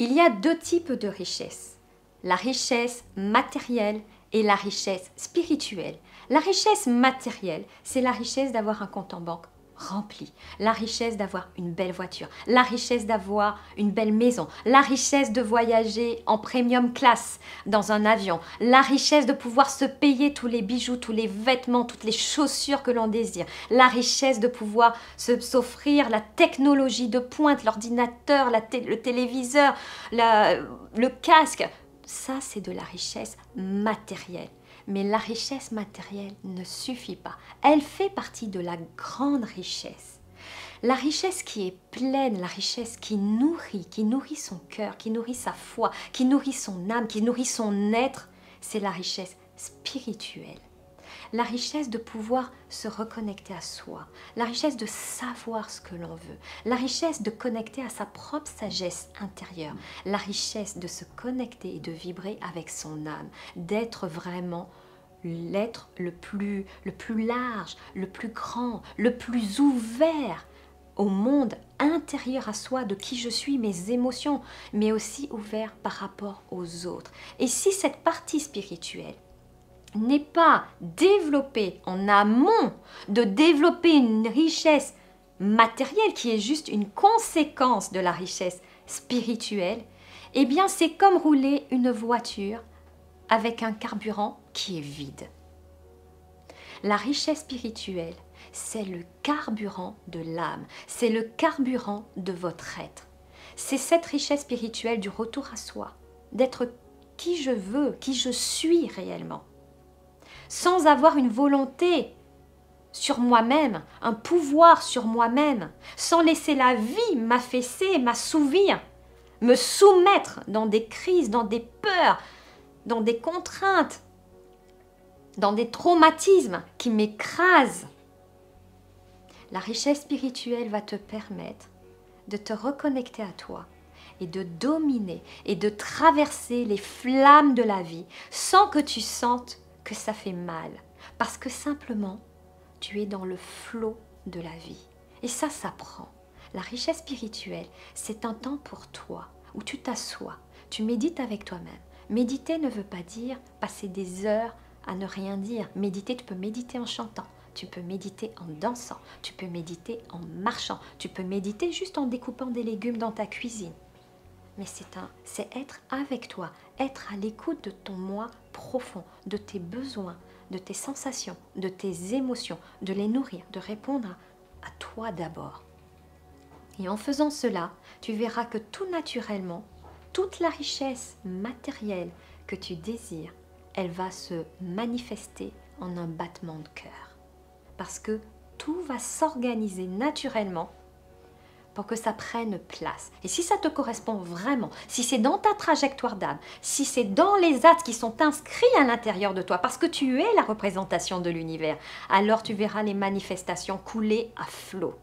Il y a deux types de richesses, la richesse matérielle et la richesse spirituelle. La richesse matérielle, c'est la richesse d'avoir un compte en banque rempli, la richesse d'avoir une belle voiture, la richesse d'avoir une belle maison, la richesse de voyager en premium class dans un avion, la richesse de pouvoir se payer tous les bijoux, tous les vêtements, toutes les chaussures que l'on désire, la richesse de pouvoir s'offrir la technologie de pointe, l'ordinateur, le téléviseur, le casque. Ça, c'est de la richesse matérielle. Mais la richesse matérielle ne suffit pas. Elle fait partie de la grande richesse. La richesse qui est pleine, la richesse qui nourrit son cœur, qui nourrit sa foi, qui nourrit son âme, qui nourrit son être, c'est la richesse spirituelle. La richesse de pouvoir se reconnecter à soi, la richesse de savoir ce que l'on veut, la richesse de connecter à sa propre sagesse intérieure, la richesse de se connecter et de vibrer avec son âme, d'être vraiment l'être le plus large, le plus grand, le plus ouvert au monde intérieur à soi, de qui je suis, mes émotions, mais aussi ouvert par rapport aux autres. Et si cette partie spirituelle n'est pas développée en amont de développer une richesse matérielle qui est juste une conséquence de la richesse spirituelle, eh bien c'est comme rouler une voiture avec un carburant qui est vide. La richesse spirituelle, c'est le carburant de l'âme, c'est le carburant de votre être. C'est cette richesse spirituelle du retour à soi, d'être qui je veux, qui je suis réellement, sans avoir une volonté sur moi-même, un pouvoir sur moi-même, sans laisser la vie m'affaisser, m'assouvir, me soumettre dans des crises, dans des peurs, dans des contraintes, dans des traumatismes qui m'écrasent. La richesse spirituelle va te permettre de te reconnecter à toi et de dominer et de traverser les flammes de la vie sans que tu sentes que ça fait mal, parce que simplement tu es dans le flot de la vie. Et ça prend. La richesse spirituelle, c'est un temps pour toi où tu t'assois, tu médites avec toi-même. Méditer ne veut pas dire passer des heures à ne rien dire. Méditer, tu peux méditer en chantant, tu peux méditer en dansant, tu peux méditer en marchant, tu peux méditer juste en découpant des légumes dans ta cuisine. Mais c'est être avec toi, être à l'écoute de ton moi profond, de tes besoins, de tes sensations, de tes émotions, de les nourrir, de répondre à toi d'abord. Et en faisant cela, tu verras que tout naturellement, toute la richesse matérielle que tu désires, elle va se manifester en un battement de cœur. Parce que tout va s'organiser naturellement pour que ça prenne place. Et si ça te correspond vraiment, si c'est dans ta trajectoire d'âme, si c'est dans les astres qui sont inscrits à l'intérieur de toi, parce que tu es la représentation de l'univers, alors tu verras les manifestations couler à flot.